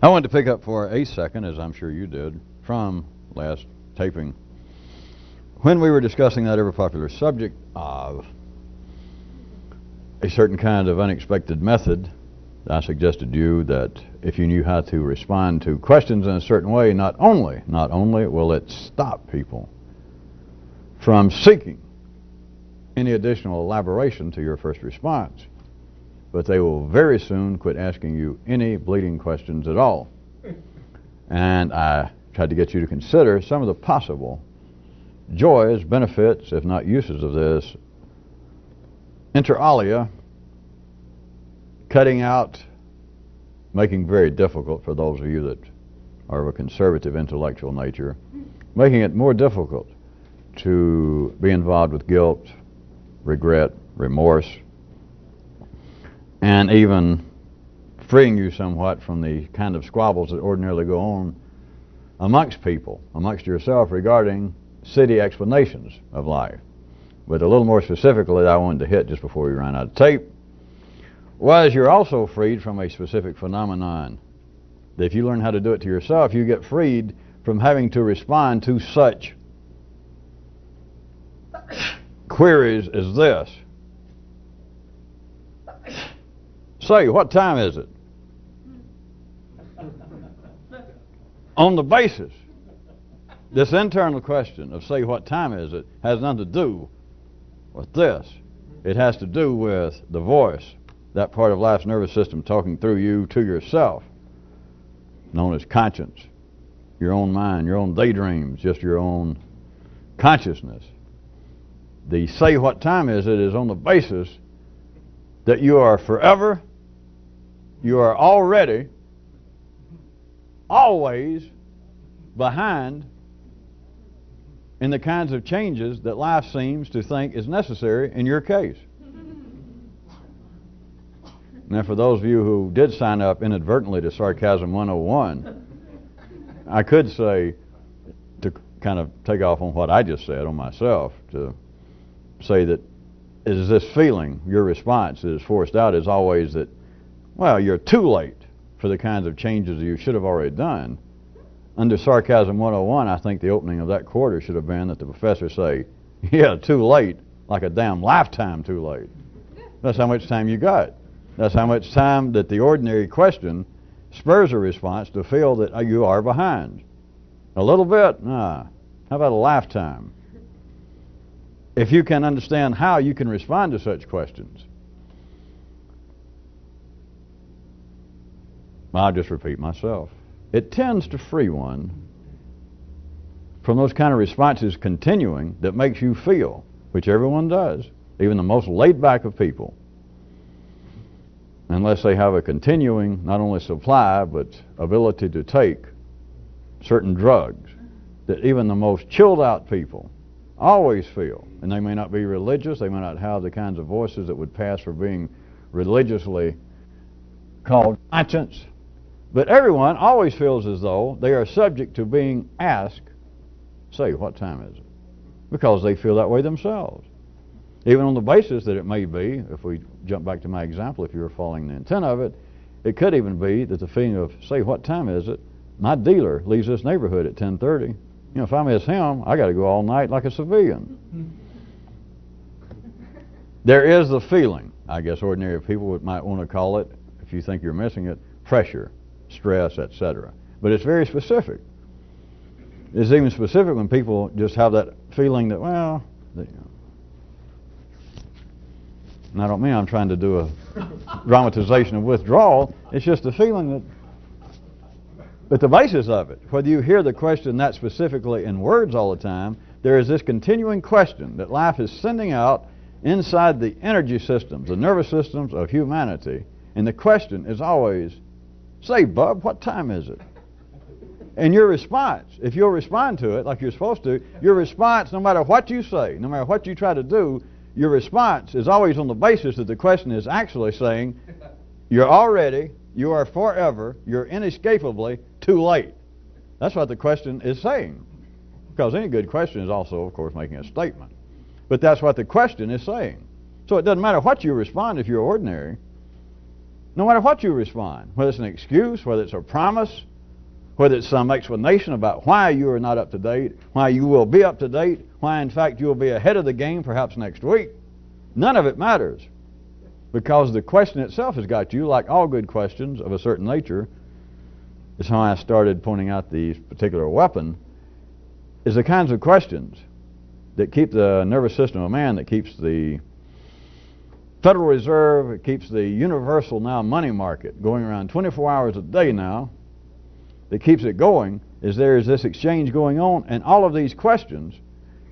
I wanted to pick up for a second, as I'm sure you did, from last taping, when we were discussing that ever popular subject of a certain kind of unexpected method. I suggested to you that if you knew how to respond to questions in a certain way, not only will it stop people from seeking any additional elaboration to your first response, but they will very soon quit asking you any bleeding questions at all. And I tried to get you to consider some of the possible joys, benefits, if not uses of this, inter alia, cutting out, making very difficult for those of you that are of a conservative intellectual nature, making it more difficult to be involved with guilt, regret, remorse, and even freeing you somewhat from the kind of squabbles that ordinarily go on amongst people, amongst yourself, regarding city explanations of life. But a little more specifically that I wanted to hit just before we ran out of tape was you're also freed from a specific phenomenon. That if you learn how to do it to yourself, you get freed from having to respond to such queries as this. Say, what time is it? On the basis, this internal question of say, what time is it, has nothing to do with this. It has to do with the voice, that part of life's nervous system talking through you to yourself, known as conscience, your own mind, your own daydreams, just your own consciousness. The say what time is it is on the basis that you are forever, you are already, always behind in the kinds of changes that life seems to think is necessary in your case. Now, for those of you who did sign up inadvertently to Sarcasm 101, I could say, to kind of take off on what I just said on myself, to say that is this feeling, your response that is forced out is always that, well, you're too late for the kinds of changes you should have already done. Under Sarcasm 101, I think the opening of that quarter should have been that the professor say, yeah, too late, like a damn lifetime too late. That's how much time you got. That's how much time that the ordinary question spurs a response to feel that you are behind. A little bit? Nah. How about a lifetime? If you can understand how you can respond to such questions, I'll just repeat myself. It tends to free one from those kind of responses continuing that makes you feel, which everyone does, even the most laid back of people, unless they have a continuing not only supply but ability to take certain drugs, that even the most chilled out people always feel. And they may not be religious, they may not have the kinds of voices that would pass for being religiously called conscience, but everyone always feels as though they are subject to being asked, say, what time is it? Because they feel that way themselves. Even on the basis that it may be, if we jump back to my example, if you were following the intent of it, it could even be that the feeling of, say, what time is it? My dealer leaves this neighborhood at 10:30. You know, if I miss him, I got to go all night like a civilian. There is the feeling, I guess ordinary people might want to call it, if you think you're missing it, pressure, stress, etc. But it's very specific. It's even specific when people just have that feeling that, well, and I don't mean I'm trying to do a dramatization of withdrawal. It's just the feeling that, but the basis of it, whether you hear the question that specifically in words all the time, there is this continuing question that life is sending out inside the energy systems, the nervous systems of humanity, and the question is always, say, Bub, what time is it? And your response, if you'll respond to it like you're supposed to, your response, no matter what you say, no matter what you try to do, your response is always on the basis that the question is actually saying, you're already, you are forever, you're inescapably too late. That's what the question is saying. Because any good question is also, of course, making a statement. But that's what the question is saying. So it doesn't matter what you respond if you're ordinary. No matter what you respond, whether it's an excuse, whether it's a promise, whether it's some explanation about why you are not up to date, why you will be up to date, why in fact you will be ahead of the game perhaps next week, none of it matters. Because the question itself has got you, like all good questions of a certain nature. It's how I started pointing out the particular weapon, is the kinds of questions that keep the nervous system of man, that keeps the Federal Reserve, it keeps the universal now money market going around 24 hours a day now, that keeps it going, is there is this exchange going on, and all of these questions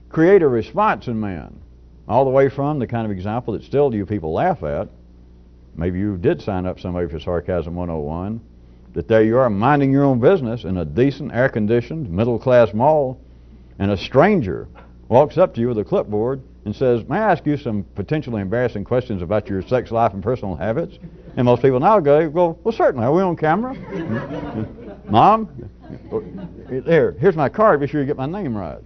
create a response in man. All the way from the kind of example that still you people laugh at. Maybe you did sign up somebody for Sarcasm 101, that there you are minding your own business in a decent, air-conditioned, middle-class mall, and a stranger walks up to you with a clipboard and says, may I ask you some potentially embarrassing questions about your sex life and personal habits? And most people now go, well, certainly. Are we on camera? Mom, here's my card. Be sure you get my name right.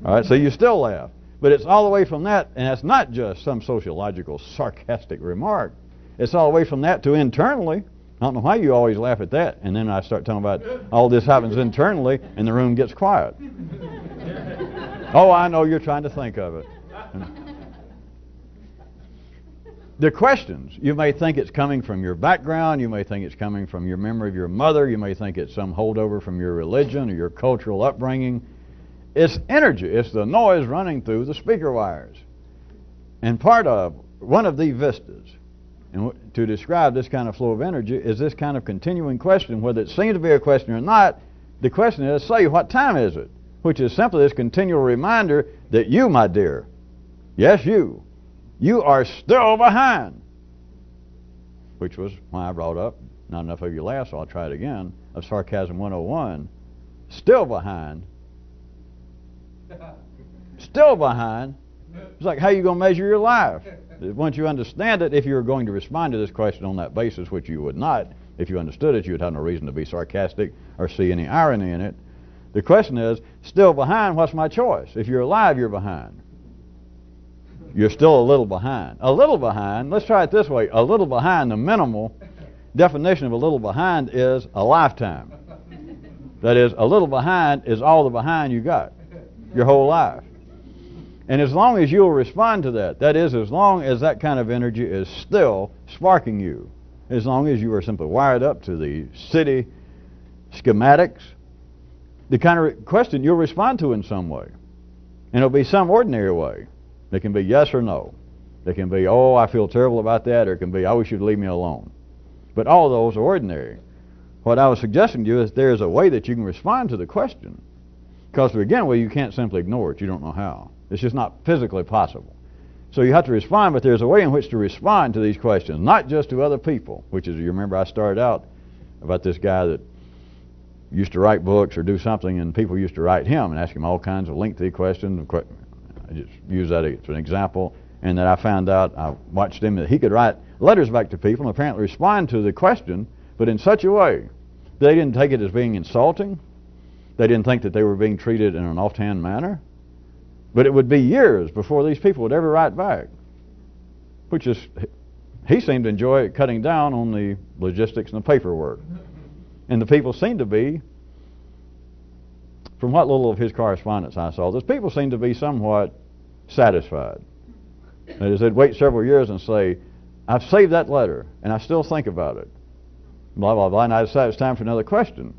All right, so you still laugh. But it's all the way from that, and it's not just some sociological, sarcastic remark. It's all the way from that to internally. I don't know why you always laugh at that. And then I start talking about all this happens internally, and the room gets quiet. Oh, I know you're trying to think of it. The questions, you may think it's coming from your background, you may think it's coming from your memory of your mother, you may think it's some holdover from your religion or your cultural upbringing. It's energy. It's the noise running through the speaker wires. And part of one of the vistas, and to describe this kind of flow of energy, is this kind of continuing question, whether it seems to be a question or not. The question is, say, what time is it? Which is simply this continual reminder that you, my dear, yes, you are still behind. Which was why I brought up, not enough of you laughed, so I'll try it again, of Sarcasm 101, still behind. Still behind. It's like, how are you going to measure your life? Once you understand it, if you were going to respond to this question on that basis, which you would not, if you understood it, you would have no reason to be sarcastic or see any irony in it. The question is, still behind, what's my choice? If you're alive, you're behind. You're still a little behind. A little behind, let's try it this way. A little behind, the minimal definition of a little behind is a lifetime. That is, a little behind is all the behind you got. Your whole life. And as long as you'll respond to that, that is, as long as that kind of energy is still sparking you, as long as you are simply wired up to the city schematics, the kind of question you'll respond to in some way. And it'll be some ordinary way. It can be yes or no. It can be, oh, I feel terrible about that, or it can be, I wish you'd leave me alone. But all of those are ordinary. What I was suggesting to you is there is a way that you can respond to the question. Because to begin with, you can't simply ignore it. You don't know how. It's just not physically possible. So you have to respond, but there's a way in which to respond to these questions, not just to other people, which is, you remember I started out about this guy that used to write books or do something, and people used to write him and ask him all kinds of lengthy questions. I just use that as an example. And then I found out, I watched him, that he could write letters back to people and apparently respond to the question, but in such a way they didn't take it as being insulting. They didn't think that they were being treated in an offhand manner. But it would be years before these people would ever write back. Which is, he seemed to enjoy cutting down on the logistics and the paperwork. And the people seemed to be, from what little of his correspondence I saw, those people seemed to be somewhat satisfied. That is, they'd wait several years and say, I've saved that letter, and I still think about it. Blah, blah, blah, and I decided it's time for another question.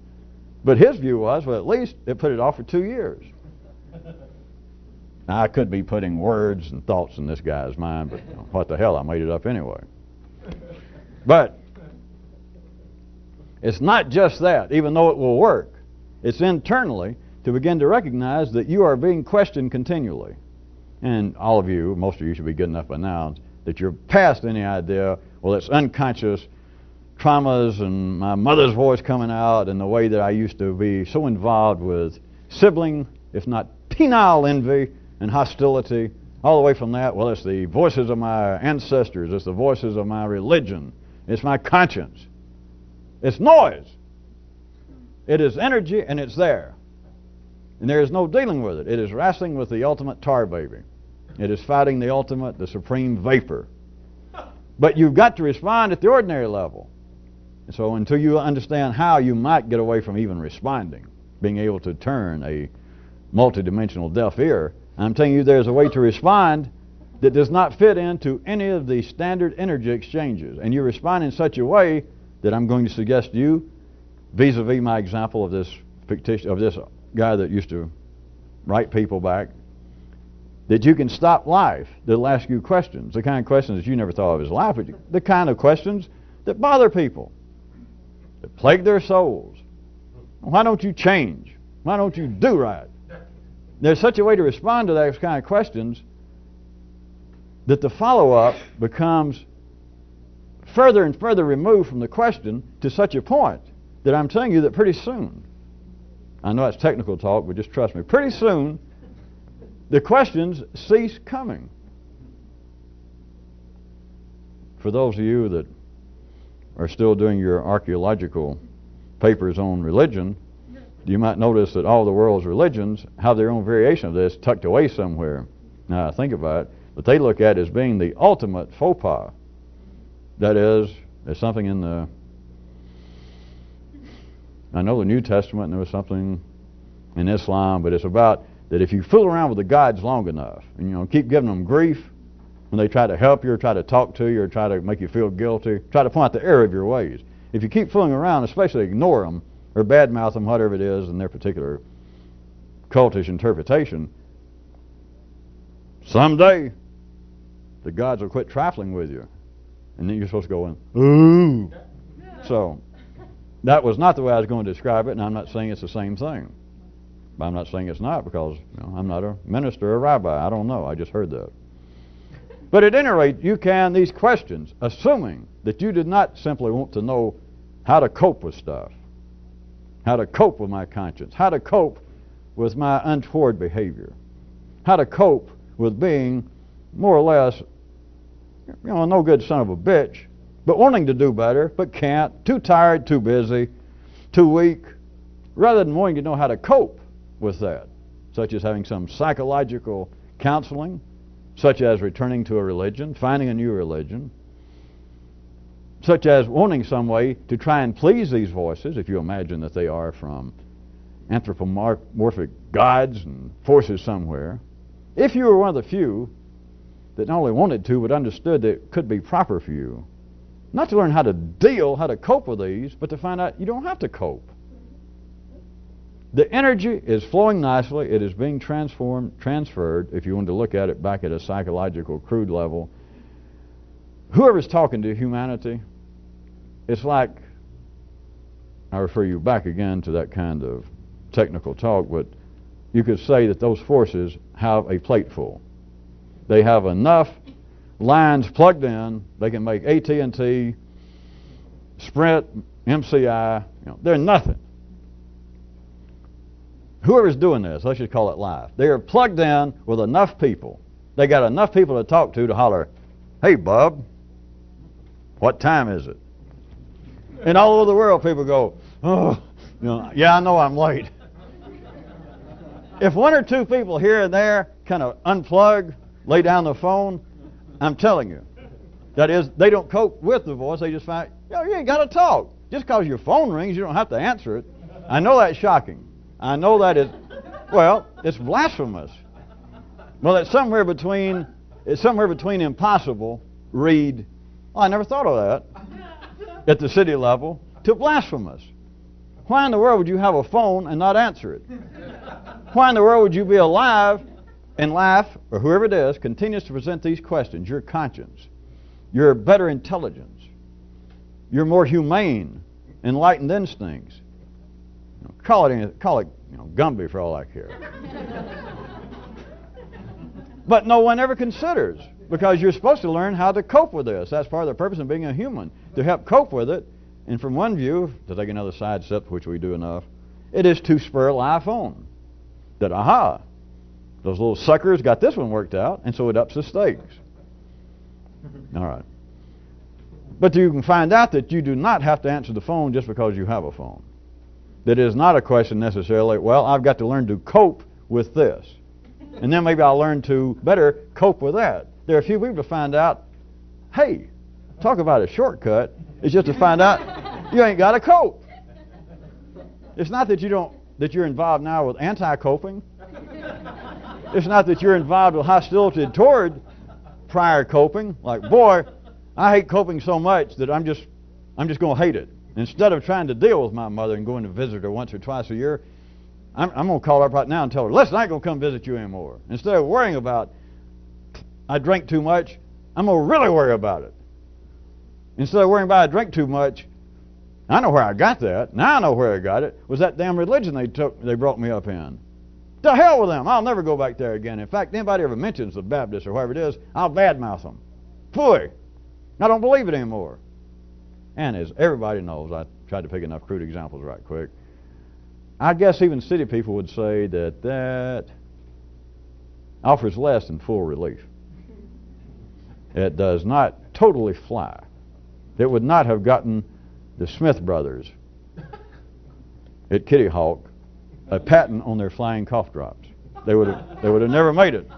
But his view was, well, at least it put it off for 2 years. Now, I could be putting words and thoughts in this guy's mind, but what the hell, I made it up anyway. But it's not just that, even though it will work. It's internally to begin to recognize that you are being questioned continually. And all of you, most of you should be good enough by now, that you're past any idea, well, it's unconscious traumas and my mother's voice coming out and the way that I used to be so involved with sibling, if not penile envy and hostility. All the way from that, well, it's the voices of my ancestors, it's the voices of my religion, it's my conscience. It's noise. It is energy, and it's there. And there is no dealing with it. It is wrestling with the ultimate tar baby. It is fighting the ultimate, the supreme vapor. But you've got to respond at the ordinary level. And so until you understand how, you might get away from even responding, being able to turn a multidimensional deaf ear. I'm telling you, there's a way to respond that does not fit into any of the standard energy exchanges. And you respond in such a way that I'm going to suggest to you, vis-a-vis my example of this guy that used to write people back, that you can stop life that'll ask you questions, the kind of questions that you never thought of as life, but the kind of questions that bother people, that plague their souls. Why don't you change? Why don't you do right? There's such a way to respond to those kind of questions that the follow-up becomes further and further removed from the question to such a point that I'm telling you that pretty soon, I know that's technical talk, but just trust me, pretty soon the questions cease coming. For those of you that are still doing your archaeological papers on religion, you might notice that all the world's religions have their own variation of this tucked away somewhere. Now I think about it, but they look at it as being the ultimate faux pas. That is, there's something in the, I know the New Testament, and there was something in Islam, but it's about that if you fool around with the gods long enough, and keep giving them grief when they try to help you or try to talk to you or try to make you feel guilty, try to point out the error of your ways. If you keep fooling around, especially ignore them or badmouth them, whatever it is in their particular cultish interpretation, someday the gods will quit trifling with you. And then you're supposed to go in, ooh. So that was not the way I was going to describe it, and I'm not saying it's the same thing. But I'm not saying it's not because I'm not a minister or a rabbi. I don't know. I just heard that. But at any rate, you can, these questions, assuming that you did not simply want to know how to cope with stuff, how to cope with my conscience, how to cope with my untoward behavior, how to cope with being more or less a no good son of a bitch, but wanting to do better, but can't, too tired, too busy, too weak, rather than wanting to know how to cope with that, such as having some psychological counseling, such as returning to a religion, finding a new religion, such as wanting some way to try and please these voices, if you imagine that they are from anthropomorphic gods and forces somewhere. If you were one of the few that not only wanted to, but understood that it could be proper for you, not to learn how to cope with these, but to find out you don't have to cope. The energy is flowing nicely. It is being transferred, if you want to look at it back at a psychological, crude level. Whoever's talking to humanity, it's like, I refer you back again to that kind of technical talk, but you could say that those forces have a plate full. They have enough lines plugged in, they can make AT&T, Sprint, MCI, they're nothing. Whoever's doing this, let's just call it live, they are plugged in with enough people. They got enough people to talk to holler, hey, bub, what time is it? And all over the world, people go, oh, yeah, I know I'm late. If one or two people here and there kind of unplug, lay down the phone, I'm telling you, that is, they don't cope with the voice. They just find, you ain't got to talk. Just because your phone rings, you don't have to answer it. I know that's shocking. I know that is, well, it's blasphemous. Well, it's somewhere between impossible, read, oh, I never thought of that, at the city level, to blasphemous. Why in the world would you have a phone and not answer it? Why in the world would you be alive and laugh, or whoever it is, continues to present these questions? Your conscience, your better intelligence, your more humane, enlightened instincts. Call it Gumby for all I care. But no one ever considers, because you're supposed to learn how to cope with this. That's part of the purpose of being a human, to help cope with it. And from one view, to take another side step, which we do enough, it is to spur life on. That, aha, those little suckers got this one worked out, and so it ups the stakes. All right. But you can find out that you do not have to answer the phone just because you have a phone. That is not a question necessarily, well, I've got to learn to cope with this. And then maybe I'll learn to better cope with that. There are a few people to find out, hey, Talk about a shortcut. It's just to find out you ain't got to cope. It's not that you're involved now with anti-coping. It's not that you're involved with hostility toward prior coping. Like, boy, I hate coping so much that I'm just going to hate it. Instead of trying to deal with my mother and going to visit her once or twice a year, I'm going to call her up right now and tell her, listen, I ain't going to come visit you anymore. Instead of worrying about, I drank too much, I'm going to really worry about it. Instead of worrying about I drank too much, I know where I got that. Now I know where I got it. Was that damn religion they brought me up in. To hell with them. I'll never go back there again. In fact, anybody ever mentions the Baptist or whoever it is, I'll badmouth them. Phooey. I don't believe it anymore. And as everybody knows, I tried to pick enough crude examples right quick. I guess even city people would say that offers less than full relief. It does not totally fly. It would not have gotten the Smith brothers at Kitty Hawk a patent on their flying cough drops. They would have never made it.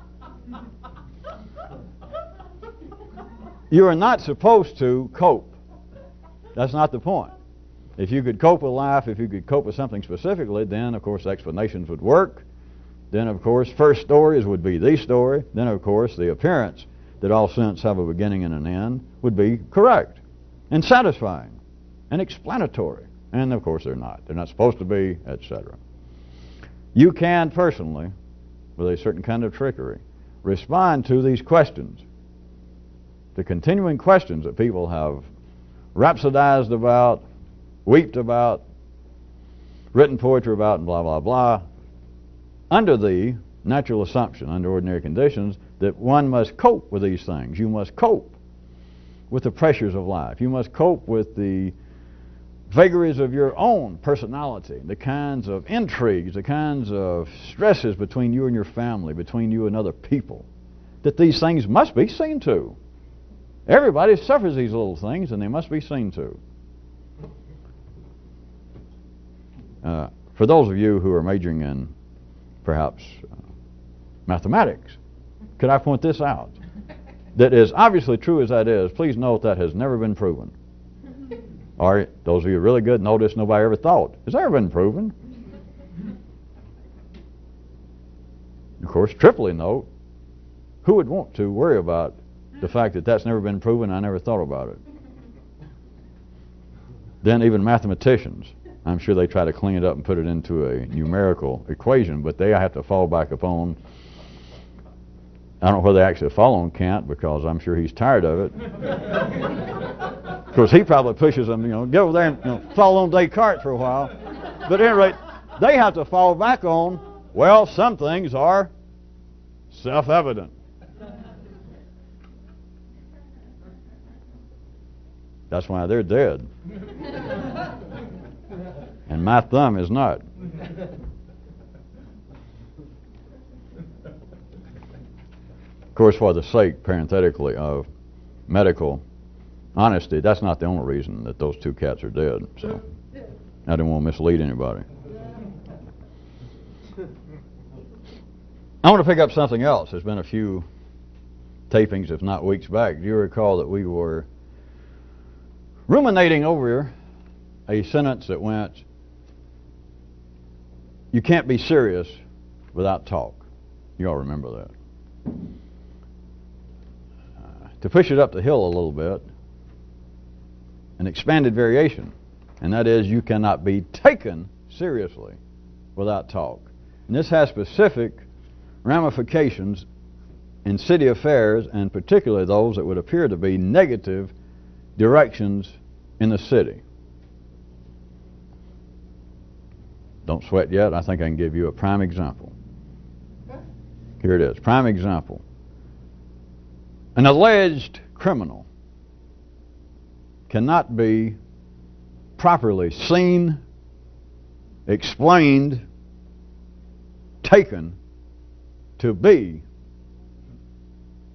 You are not supposed to cope. That's not the point. If you could cope with life, if you could cope with something specifically, then of course explanations would work. Then of course first stories would be the story. Then of course the appearance that all sense have a beginning and an end would be correct and satisfying and explanatory. And of course they're not. They're not supposed to be, etc. You can personally, with a certain kind of trickery, respond to these questions, the continuing questions that people have rhapsodized about, weeped about, written poetry about, and blah, blah, blah, under the natural assumption, under ordinary conditions, that one must cope with these things. You must cope with the pressures of life. You must cope with the vagaries of your own personality, the kinds of intrigues, the kinds of stresses between you and your family, between you and other people, that these things must be seen to. Everybody suffers these little things, and they must be seen to. For those of you who are majoring in, perhaps, mathematics, could I point this out? That is obviously true as that is, please note that has never been proven. All right, those of you really good, notice nobody ever thought. Has that ever been proven? Of course, triply note, who would want to worry about the fact that that's never been proven? I never thought about it. Then even mathematicians, I'm sure they try to clean it up and put it into a numerical equation, but they have to fall back upon, I don't know whether they actually fall on Kant, because I'm sure he's tired of it. Of course, he probably pushes them, get over there and fall on Descartes for a while. But at any rate, they have to fall back on, well, some things are self-evident. That's why they're dead. And my thumb is not. Of course, for the sake, parenthetically, of medical honesty, that's not the only reason that those two cats are dead. So I didn't want to mislead anybody. I want to pick up something else. There's been a few tapings, if not weeks back. Do you recall that we were ruminating over a sentence that went, you can't be serious without talk. You all remember that. To push it up the hill a little bit, an expanded variation, and that is you cannot be taken seriously without talk. And this has specific ramifications in city affairs, and particularly those that would appear to be negative directions in the city. Don't sweat yet. I think I can give you a prime example. Here it is. Prime example. An alleged criminal cannot be properly seen, explained, taken to be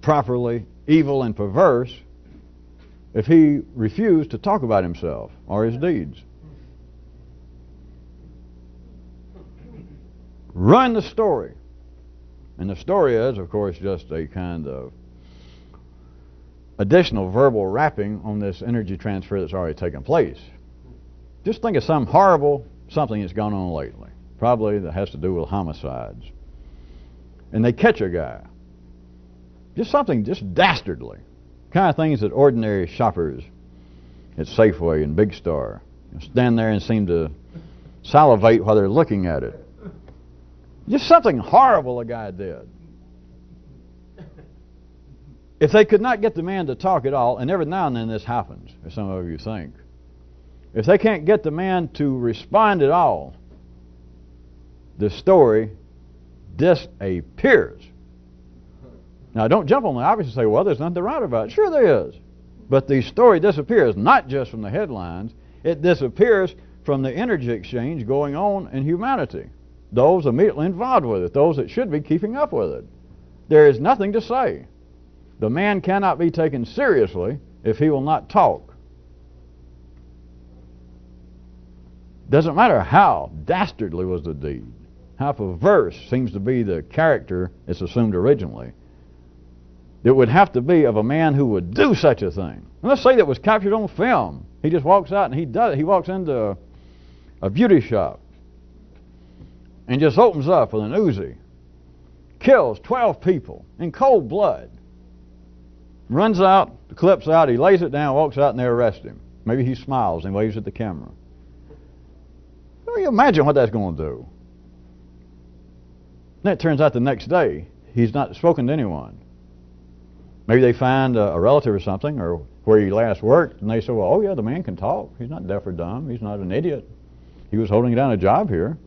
properly evil and perverse if he refused to talk about himself or his deeds. Run the story. And the story is, of course, just a kind of additional verbal wrapping on this energy transfer that's already taken place. Just think of some horrible something that's gone on lately, probably that has to do with homicides. And they catch a guy. Just something just dastardly. Kind of things that ordinary shoppers at Safeway and Big Star stand there and seem to salivate while they're looking at it. Just something horrible a guy did. If they could not get the man to talk at all, and every now and then this happens, as some of you think, if they can't get the man to respond at all, the story disappears. Now, don't jump on the obvious and say, well, there's nothing to write about. Sure there is. But the story disappears, not just from the headlines. It disappears from the energy exchange going on in humanity. Those immediately involved with it, those that should be keeping up with it. There is nothing to say. The man cannot be taken seriously if he will not talk. Doesn't matter how dastardly was the deed, how perverse seems to be the character it's assumed originally. It would have to be of a man who would do such a thing. And let's say that was captured on film. He just walks out and he does it. He walks into a beauty shop and just opens up with an Uzi, kills 12 people in cold blood, runs out, the clip's out, he lays it down, walks out, and they arrest him. Maybe he smiles and waves at the camera. Can you imagine what that's going to do? Then it turns out the next day he's not spoken to anyone. Maybe they find a relative or something, or where he last worked, and they say, well, oh yeah, the man can talk. He's not deaf or dumb. He's not an idiot. He was holding down a job here.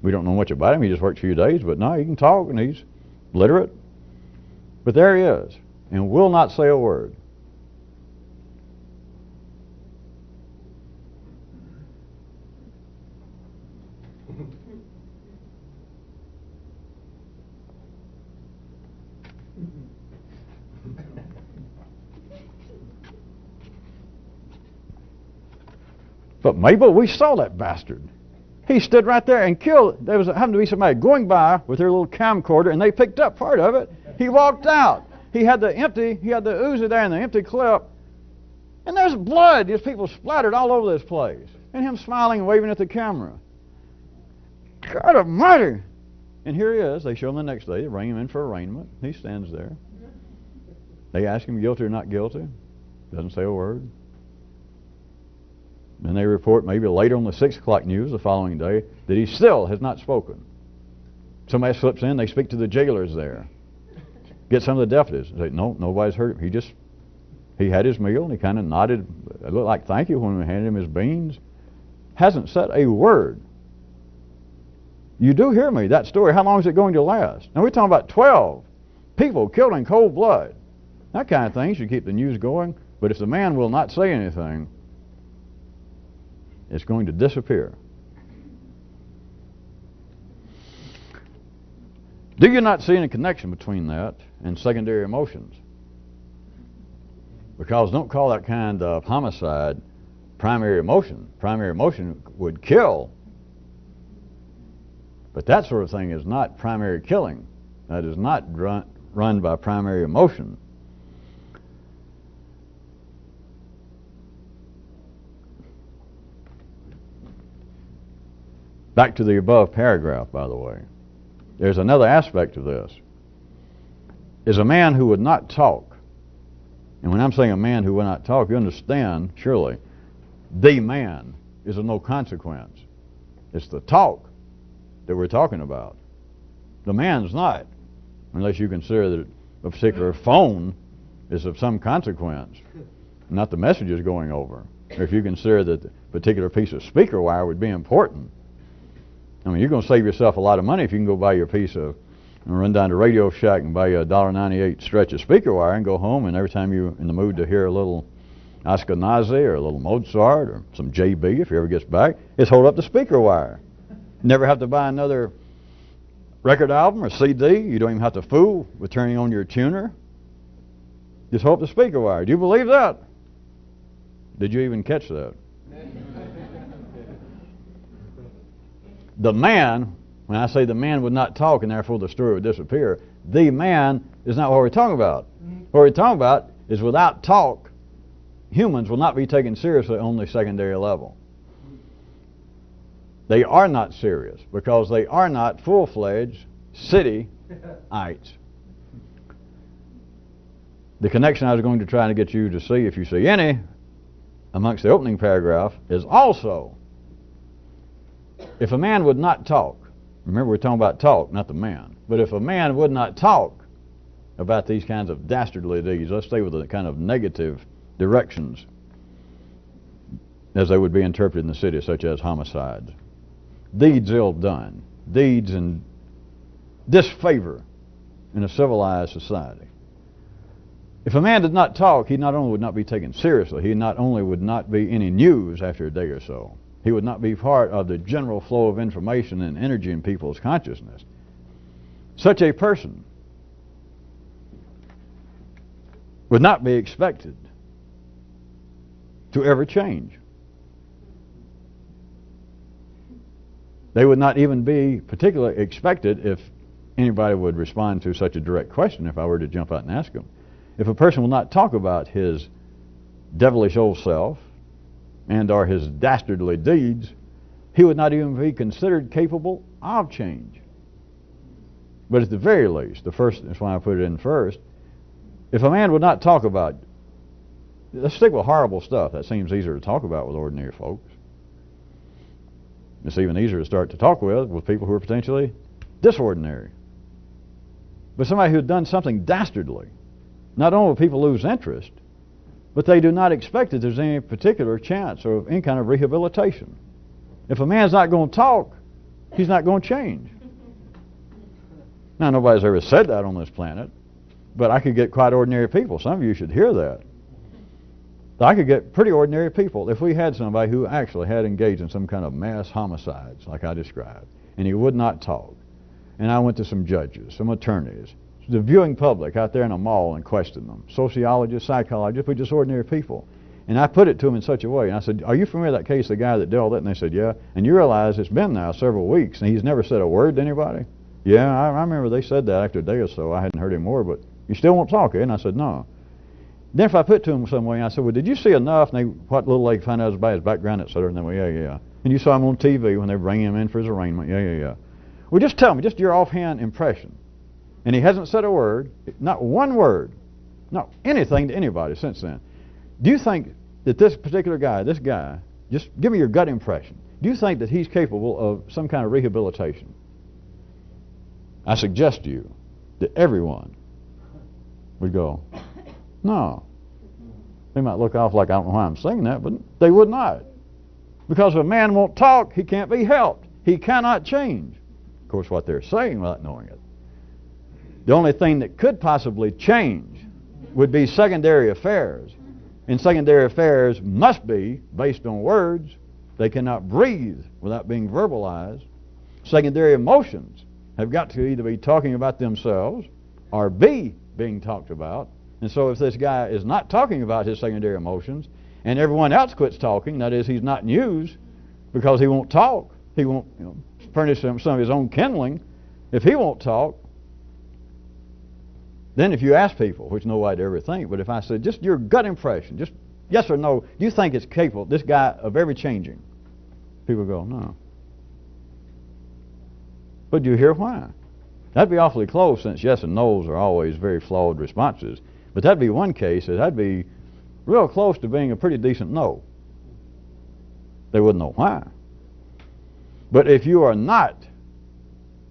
We don't know much about him. He just worked a few days, but no, he can talk, and he's literate. But there he is, and will not say a word. But Mabel, we saw that bastard. He stood right there and killed. There happened to be somebody going by with their little camcorder, and they picked up part of it. He walked out. He had the Uzi there in the empty clip, and there's blood. There's people splattered all over this place, and him smiling and waving at the camera. God almighty! And here he is. They show him the next day. They bring him in for arraignment. He stands there. They ask him guilty or not guilty. Doesn't say a word. Then they report maybe later on the 6 o'clock news the following day that he still has not spoken. Somebody slips in, they speak to the jailers there. Get some of the deputies. Say, no, nobody's heard him. He had his meal and he kind of nodded. It looked like thank you when we handed him his beans. Hasn't said a word. You do hear me, that story, how long is it going to last? Now we're talking about 12 people killed in cold blood. That kind of thing should keep the news going. But if the man will not say anything, it's going to disappear. Do you not see any connection between that and secondary emotions? Because don't call that kind of homicide primary emotion. Primary emotion would kill. But that sort of thing is not primary killing. That is not run by primary emotion. Back to the above paragraph, by the way. There's another aspect of this. Is a man who would not talk. And when I'm saying a man who would not talk, you understand, surely, the man is of no consequence. It's the talk that we're talking about. The man's not, unless you consider that a particular phone is of some consequence, not the messages going over. Or if you consider that the particular piece of speaker wire would be important. I mean, you're going to save yourself a lot of money if you can go buy your piece of, and run down to Radio Shack and buy you a $1.98 stretch of speaker wire and go home, and every time you're in the mood to hear a little Ashkenazi or a little Mozart or some JB, if he ever gets back, just hold up the speaker wire. Never have to buy another record album or CD. You don't even have to fool with turning on your tuner. Just hold up the speaker wire. Do you believe that? Did you even catch that? The man, when I say the man would not talk and therefore the story would disappear, the man is not what we're talking about. What we're talking about is without talk, humans will not be taken seriously on the secondary level. They are not serious because they are not full-fledged cityites. The connection I was going to try to get you to see, if you see any, amongst the opening paragraph, is also, if a man would not talk, remember we're talking about talk, not the man, but if a man would not talk about these kinds of dastardly deeds, let's stay with the kind of negative directions as they would be interpreted in the city, such as homicides, deeds ill done, deeds in disfavor in a civilized society. If a man did not talk, he not only would not be taken seriously, he not only would not be any news after a day or so, he would not be part of the general flow of information and energy in people's consciousness. Such a person would not be expected to ever change. They would not even be particularly expected if anybody would respond to such a direct question if I were to jump out and ask them. If a person will not talk about his devilish old self and or his dastardly deeds, he would not even be considered capable of change. But at the very least, the first, that's why I put it in first, if a man would not talk about, let's stick with horrible stuff. That seems easier to talk about with ordinary folks. It's even easier to start to talk with people who are potentially disordinary. But somebody who had done something dastardly, not only will people lose interest, but they do not expect that there's any particular chance of any kind of rehabilitation. If a man's not going to talk, he's not going to change. Now, nobody's ever said that on this planet, but I could get quite ordinary people. Some of you should hear that. I could get pretty ordinary people if we had somebody who actually had engaged in some kind of mass homicides, like I described, and he would not talk. And I went to some judges, some attorneys, the viewing public out there in a mall and questioned them, sociologists, psychologists, but just ordinary people. And I put it to them in such a way, and I said, are you familiar with that case, the guy that did all that? And they said, yeah. And you realize it's been now several weeks, and he's never said a word to anybody? Yeah, I remember they said that after a day or so. I hadn't heard him more, but you still won't talk, eh? And I said, no. Then if I put it to him some way, I said, well, did you see enough? And they, what little they found out about his background, et cetera. And they went, yeah. And you saw him on TV when they bring him in for his arraignment. Yeah. Well, just tell me, just your offhand impression. And he hasn't said a word, not one word, not anything to anybody since then. Do you think that this particular guy, just give me your gut impression. Do you think that he's capable of some kind of rehabilitation? I suggest to you that everyone would go, no. They might look off like I don't know why I'm saying that, but they would not. Because if a man won't talk, he can't be helped. He cannot change. Of course, what they're saying without knowing it. The only thing that could possibly change would be secondary affairs. And secondary affairs must be based on words. They cannot breathe without being verbalized. Secondary emotions have got to either be talking about themselves or be being talked about. And so if this guy is not talking about his secondary emotions and everyone else quits talking, that is, he's not in use because he won't talk, he won't furnish some of his own kindling, if he won't talk, then if you ask people, which nobody ever think, but if I said, just your gut impression, just yes or no, do you think it's capable, this guy, of ever changing? People go, no. But do you hear why? That'd be awfully close, since yes and no's are always very flawed responses. But that'd be one case, that'd be real close to being a pretty decent no. They wouldn't know why. But if you are not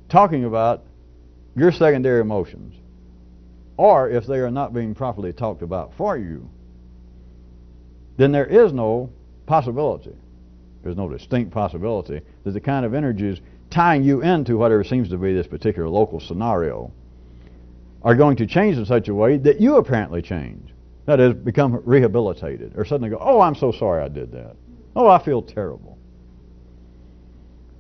talking about your secondary emotions, or if they are not being properly talked about for you, then there is no possibility, there's no distinct possibility that the kind of energies tying you into whatever seems to be this particular local scenario are going to change in such a way that you apparently change. That is, become rehabilitated, or suddenly go, oh, I'm so sorry I did that. Oh, I feel terrible.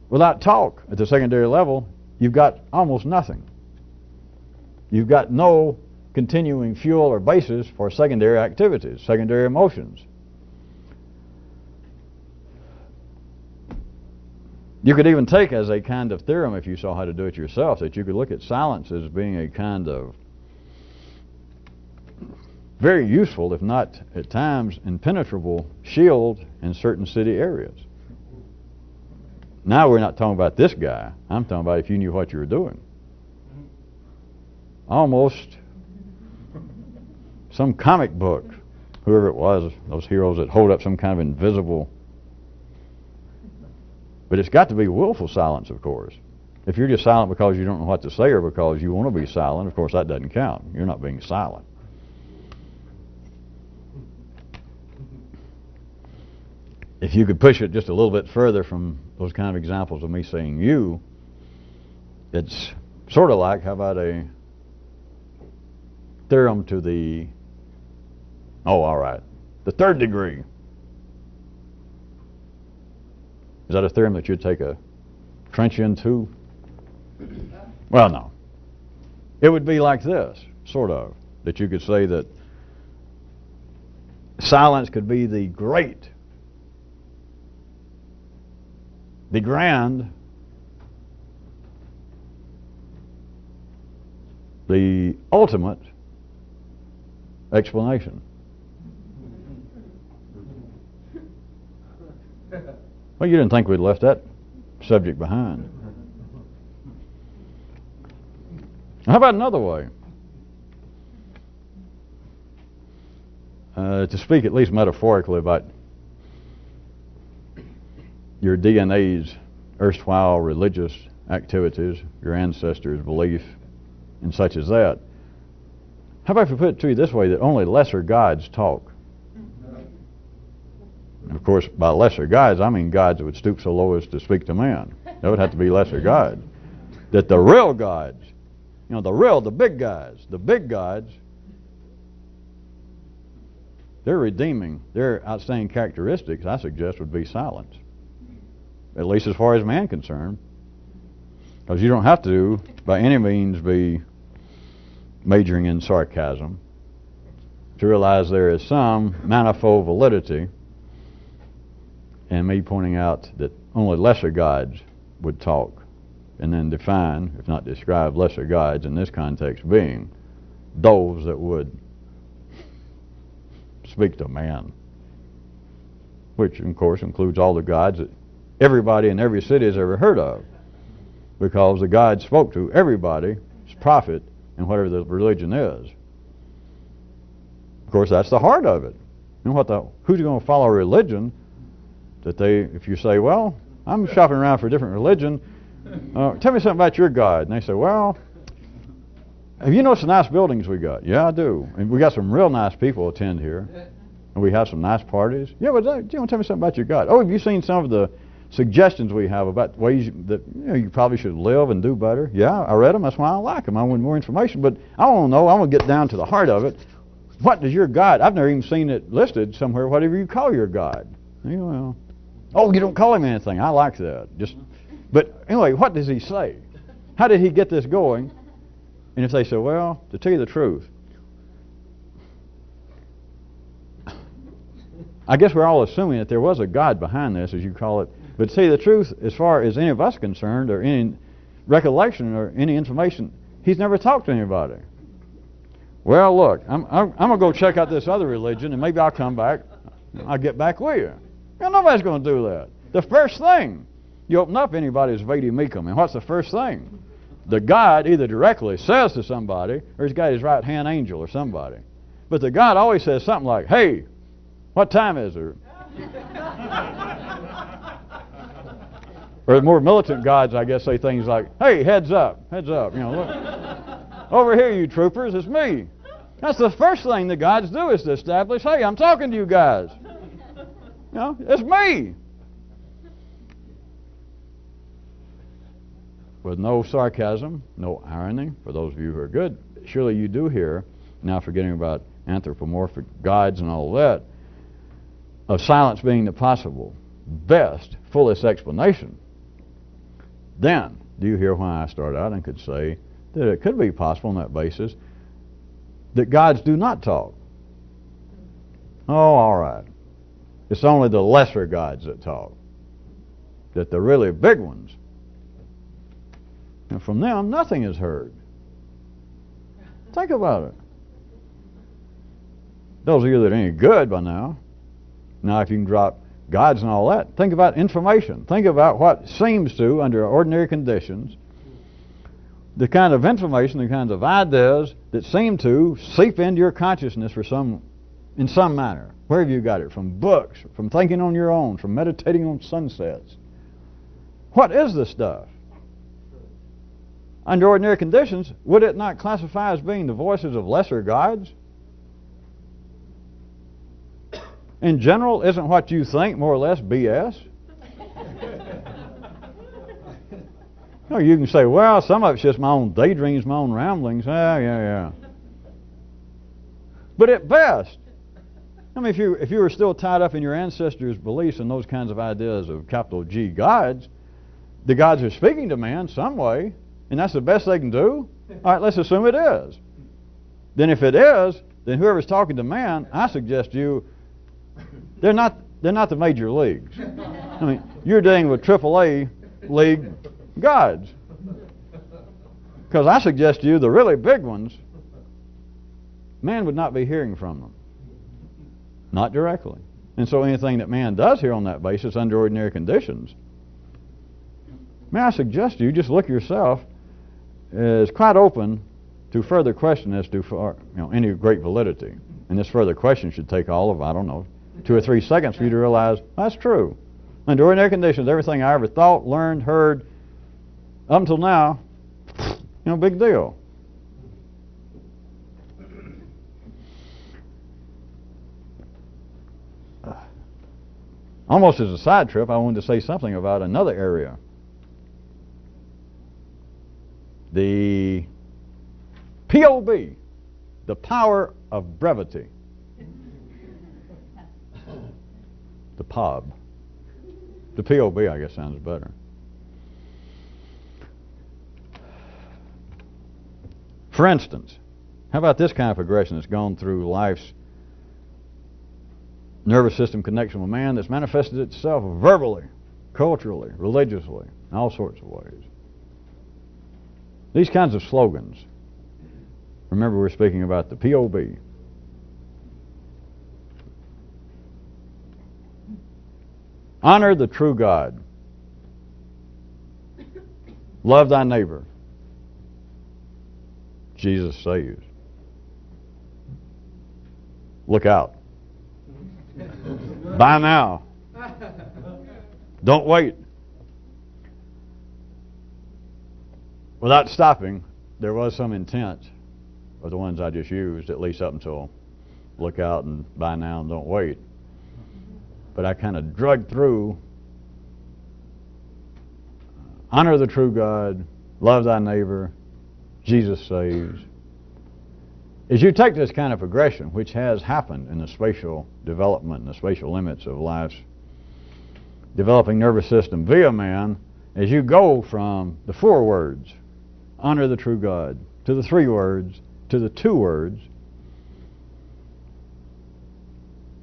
Without talk at the secondary level, you've got almost nothing. You've got no continuing fuel or basis for secondary activities, secondary emotions. You could even take as a kind of theorem, if you saw how to do it yourself, that you could look at silence as being a kind of very useful, if not at times impenetrable, shield in certain city areas. Now we're not talking about this guy. I'm talking about if you knew what you were doing. Almost some comic book, whoever it was, those heroes that hold up some kind of invisible. But it's got to be willful silence, of course. If you're just silent because you don't know what to say or because you want to be silent, of course that doesn't count. You're not being silent. If you could push it just a little bit further from those kind of examples of me saying you, it's sort of like, how about a theorem to the, the third degree. Is that a theorem that you'd take a trench into? Well, no. It would be like this, sort of, that you could say that silence could be the great, the grand, the ultimate explanation. Well, you didn't think we'd left that subject behind. How about another way? To speak at least metaphorically about your DNA's erstwhile religious activities, your ancestors' belief, and such as that. How about if we put it to you this way, that only lesser gods talk? And of course, by lesser gods, I mean gods that would stoop so low as to speak to man. That would have to be lesser gods. That the real gods, the big gods, their redeeming, their outstanding characteristics, I suggest, would be silence. At least as far as man concerned. Because you don't have to, by any means, be majoring in sarcasm to realize there is some manifold validity in me pointing out that only lesser gods would talk, and then define, if not describe, lesser gods in this context being those that would speak to man, which of course includes all the gods that everybody in every city has ever heard of, because the God spoke to everybody's prophet and whatever the religion is. Of course, that's the heart of it. And who's going to follow a religion that if you say, well, I'm shopping around for a different religion, tell me something about your God. And they say, well, have you noticed the nice buildings we got? Yeah, I do. And we got some real nice people attend here. And we have some nice parties. Yeah, but do you want to tell me something about your God? Oh, have you seen some of the suggestions we have about ways that you probably should live and do better? Yeah, I read them. That's why I like them. I want more information. But I want to know. I want to get down to the heart of it. What does your God? I've never even seen it listed somewhere. Whatever you call your God. Well, oh, you don't call him anything. I like that. But anyway, what does he say? How did he get this going? And if they say, well, to tell you the truth, I guess we're all assuming that there was a God behind this, as you call it. But to tell you the truth, as far as any of us are concerned, or any recollection or any information, he's never talked to anybody. Well, look, I'm going to go check out this other religion, and maybe I'll come back. I'll get back with you. Well, nobody's going to do that. The first thing you open up anybody's Vedi Mekam, and what's the first thing? The God either directly says to somebody, or he's got his right-hand angel or somebody. But the God always says something like, hey, what time is it? Or the more militant gods, I guess, say things like, hey, heads up, look. Over here, you troopers, it's me. That's the first thing the gods do, is to establish, hey, I'm talking to you guys. It's me. With no sarcasm, no irony, for those of you who are good, surely you do hear, now forgetting about anthropomorphic gods and all that, of silence being the possible, best, fullest explanation. Then, do you hear why I start out and could say that it could be possible on that basis that gods do not talk? Oh, all right. It's only the lesser gods that talk. That the really big ones, and from them, nothing is heard. Think about it. Those of you that are any good by now, now if you can drop gods and all that, think about information. Think about what seems to, under ordinary conditions, the kind of information, the kinds of ideas that seem to seep into your consciousness in some manner. Where have you got it? From books, from thinking on your own, from meditating on sunsets. What is this stuff? Under ordinary conditions, would it not classify as being the voices of lesser gods? In general, isn't what you think more or less BS? No, you can say, well, some of it's just my own daydreams, my own ramblings. Yeah. But at best, I mean, if you were still tied up in your ancestors' beliefs and those kinds of ideas of capital G gods, the gods are speaking to man some way, and that's the best they can do. All right, let's assume it is. Then if it is, then whoever's talking to man, I suggest you, they're not the major leagues. I mean, you're dealing with AAA league gods. Because I suggest to you the really big ones, man would not be hearing from them. Not directly. And so anything that man does hear on that basis under ordinary conditions, may I suggest to you, just look yourself, is quite open to further question as to any great validity. And this further question should take all of, 2 or 3 seconds for you to realize that's true. Under ordinary conditions, everything I ever thought, learned, heard, up until now, big deal. Almost as a side trip, I wanted to say something about another area. The POB, the power of brevity. The POB. The POB, I guess, sounds better. For instance, how about this kind of progression that's gone through life's nervous system connection with man that's manifested itself verbally, culturally, religiously, in all sorts of ways. These kinds of slogans. Remember, we're speaking about the POB. Honor the true God. Love thy neighbor. Jesus saves. Look out. Buy now. Don't wait. Without stopping, there was some intent of the ones I just used, at least up until look out and buy now and don't wait. But I kind of drug through honor the true God, love thy neighbor, Jesus saves. As you take this kind of progression, which has happened in the spatial development and the spatial limits of life's developing nervous system via man, as you go from the 4 words, honor the true God, to the 3 words, to the 2 words,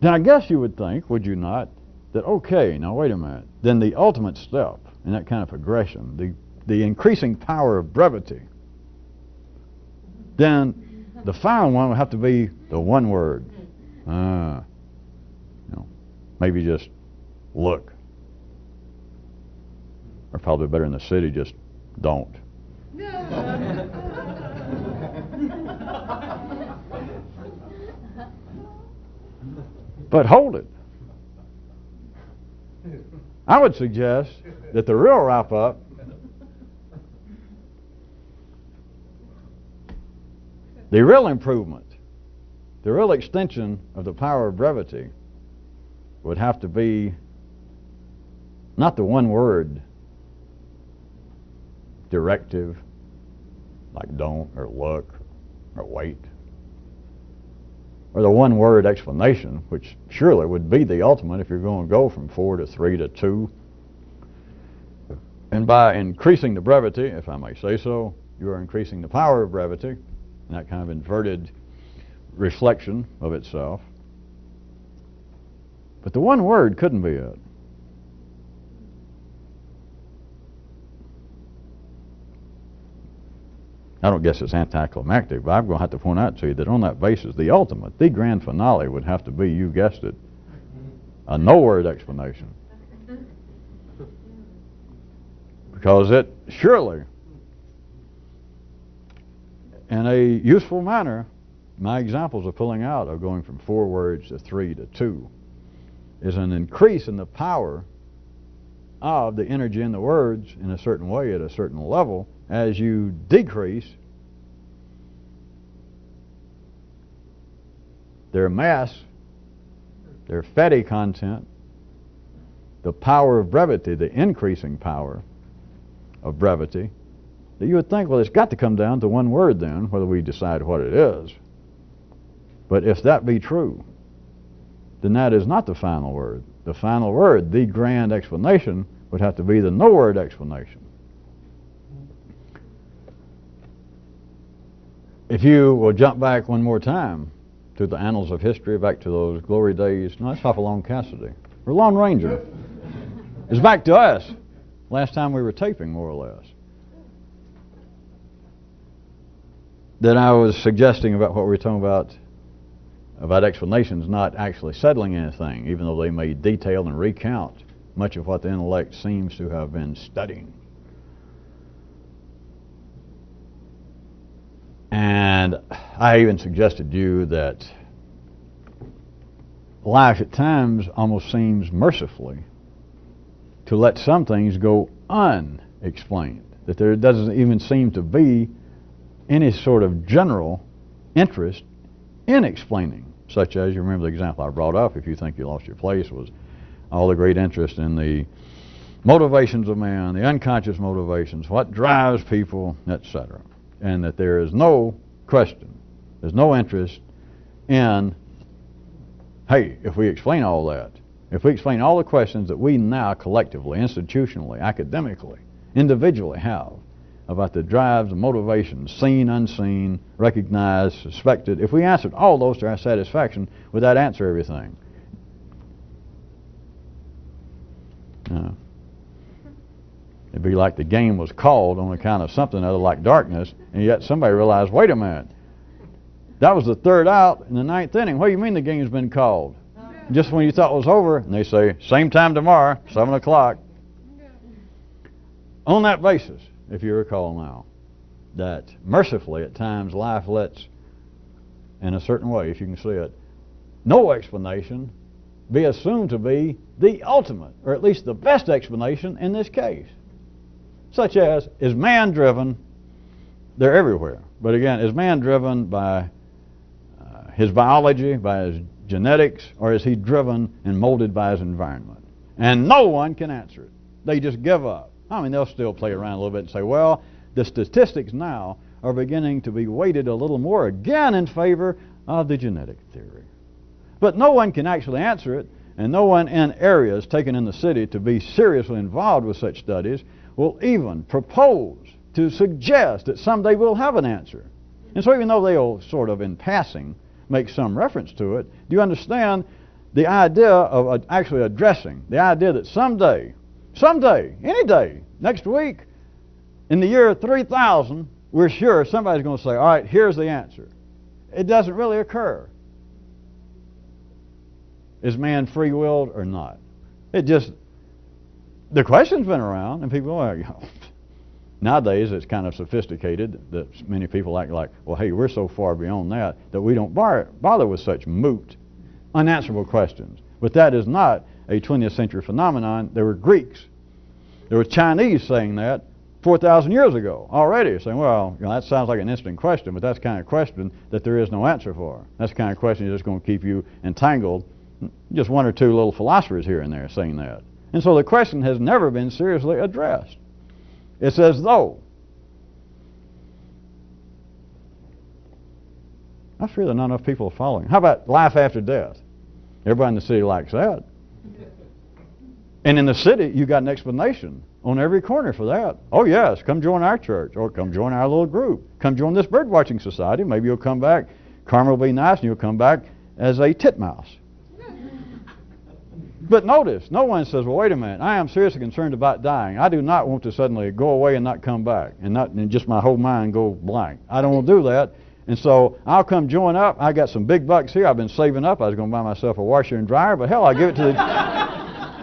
then I guess you would think, would you not, that okay, now wait a minute, then the ultimate step in that kind of progression, the increasing power of brevity, then the final one would have to be the 1 word. Maybe just look. Or probably better in the city, just don't. But hold it. I would suggest that the real wrap-up the real improvement, the real extension of the power of brevity would have to be not the 1 word directive like don't or look or wait, or the 1 word explanation, which surely would be the ultimate if you're going to go from 4 to 3 to 2. And by increasing the brevity, if I may say so, you are increasing the power of brevity, and that kind of inverted reflection of itself. But the 1 word couldn't be it. I don't guess it's anticlimactic, but I'm going to have to point out to you that on that basis, the ultimate, the grand finale would have to be, you guessed it, a no-word explanation. Because it surely, in a useful manner, my examples of pulling out of going from 4 words to 3 to 2 is an increase in the power of the energy in the words in a certain way at a certain level as you decrease their mass, their fatty content, the power of brevity, the increasing power of brevity, that you would think, well, it's got to come down to 1 word then, whether we decide what it is. But if that be true, then that is not the final word. The final word, the grand explanation, would have to be the no-word explanation. If you will jump back one more time to the annals of history, back to those glory days, no, that's Hopalong Cassidy, or Lone Ranger. It's back to us. Last time we were taping, more or less. That I was suggesting about what we were talking about explanations not actually settling anything, even though they may detail and recount much of what the intellect seems to have been studying. And I even suggested to you that life at times almost seems mercifully to let some things go unexplained, that there doesn't even seem to be any sort of general interest in explaining, such as, you remember the example I brought up, if you think you lost your place, was all the great interest in the motivations of man, the unconscious motivations, what drives people, etc. And that there is no question, there's no interest in, hey, if we explain all that, if we explain all the questions that we now collectively, institutionally, academically, individually have about the drives and motivations, seen, unseen, recognized, suspected, if we answered all those to our satisfaction, would that answer everything? No. It'd be like the game was called on account of something other like darkness, and yet somebody realized, wait a minute, that was the 3rd out in the 9th inning. What do you mean the game's been called? Just when you thought it was over, and they say, same time tomorrow, 7 o'clock. On that basis, if you recall now, that mercifully at times life lets, in a certain way, if you can see it, no explanation be assumed to be the ultimate, or at least the best explanation in this case. Such as, is man driven, they're everywhere, but again, is man driven by his biology, by his genetics, or is he driven and molded by his environment? And no one can answer it. They just give up. I mean, they'll still play around a little bit and say, well, the statistics now are beginning to be weighted a little more again in favor of the genetic theory. But no one can actually answer it, and no one in areas taken in the city to be seriously involved with such studies will even propose to suggest that someday we'll have an answer. And so even though they'll sort of in passing make some reference to it, do you understand the idea of actually addressing the idea that someday, any day, next week, in the year 3000, we're sure somebody's going to say, all right, here's the answer. It doesn't really occur. Is man free-willed or not? It just, the question's been around, and people are, nowadays it's kind of sophisticated that many people act like, well, hey, we're so far beyond that we don't bother with such moot, unanswerable questions. But that is not a 20th century phenomenon. There were Greeks, there were Chinese saying that 4,000 years ago already, saying, well, that sounds like an interesting question, but that's the kind of question that there is no answer for. That's the kind of question that's just going to keep you entangled. Just 1 or 2 little philosophers here and there saying that. And so the question has never been seriously addressed. It's as though, I fear that not enough people are following. How about life after death? Everybody in the city likes that. And in the city, you got an explanation on every corner for that. Oh yes, come join our church, or come join our little group. Come join this bird watching society. Maybe you'll come back. Karma will be nice, and you'll come back as a titmouse. But notice, no one says, well, wait a minute, I am seriously concerned about dying. I do not want to suddenly go away and not come back and just my whole mind go blank. I don't want to do that. And so I'll come join up. I got some big bucks here. I've been saving up. I was going to buy myself a washer and dryer, but hell, I'll give it to the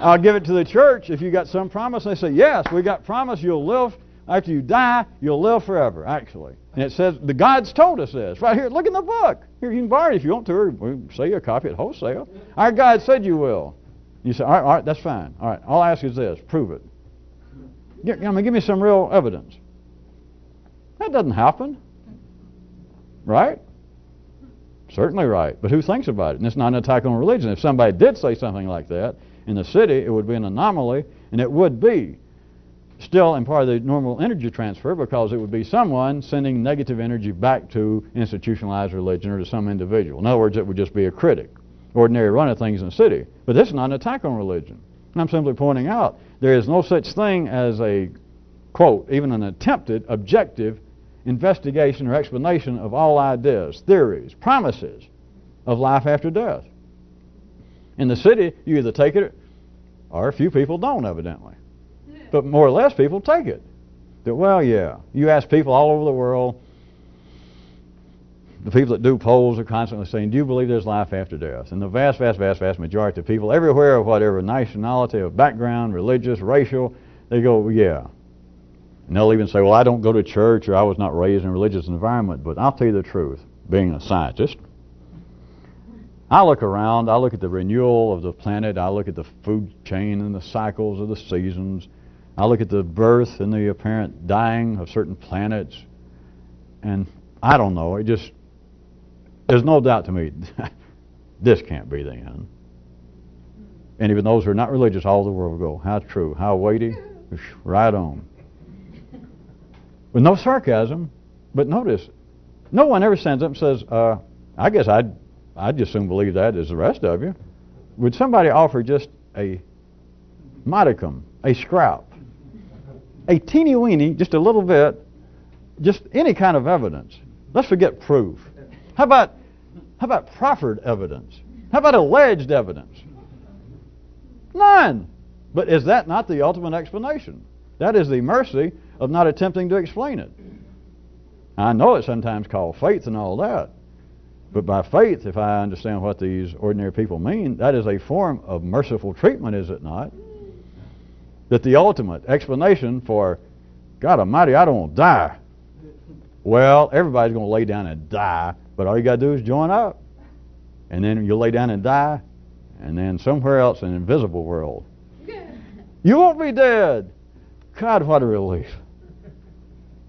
I'll give it to the church if you got some promise. And they say, yes, we got promise you'll live. After you die, you'll live forever, actually. And it says, the God's told us this. Right here, look in the book. Here, you can borrow it if you want to, or we'll sell you a copy at wholesale. Our God said you will. You say, all right, that's fine. All right, all I ask is this, prove it. Give me some real evidence. That doesn't happen. Right? Certainly right. But who thinks about it? And it's not an attack on religion. If somebody did say something like that in the city, it would be an anomaly, and it would be still in part of the normal energy transfer, because it would be someone sending negative energy back to institutionalized religion or to some individual. In other words, it would just be a critic, ordinary run of things in the city. But this is not an attack on religion. And I'm simply pointing out there is no such thing as a, quote, even an attempted objective investigation or explanation of all ideas, theories, promises of life after death. In the city, you either take it or a few people don't, evidently. But more or less people take it. That, well, yeah. You ask people all over the world, the people that do polls are constantly saying, do you believe there's life after death? And the vast, vast, vast, vast majority of people everywhere, of whatever nationality, of background, religious, racial, they go, yeah. And they'll even say, well, I don't go to church, or I was not raised in a religious environment. But I'll tell you the truth, being a scientist, I look around, I look at the renewal of the planet, I look at the food chain and the cycles of the seasons, I look at the birth and the apparent dying of certain planets, and I don't know, it just, there's no doubt to me, this can't be the end. And even those who are not religious all over the world will go, how true, how weighty, right on. With no sarcasm, but notice, no one ever stands up and says, I guess I'd just soon believe that as the rest of you. Would somebody offer just a modicum, a scrap, a teeny weeny, just a little bit, just any kind of evidence? Let's forget proof. How about proffered evidence? How about alleged evidence? None. But is that not the ultimate explanation? That is the mercy of not attempting to explain it. I know it's sometimes called faith and all that. But by faith, if I understand what these ordinary people mean, that is a form of merciful treatment, is it not? That the ultimate explanation for, God Almighty, I don't want to die. Well, everybody's going to lay down and die, but all you got to do is join up. And then you'll lay down and die, and then somewhere else in an invisible world, you won't be dead. God, what a relief.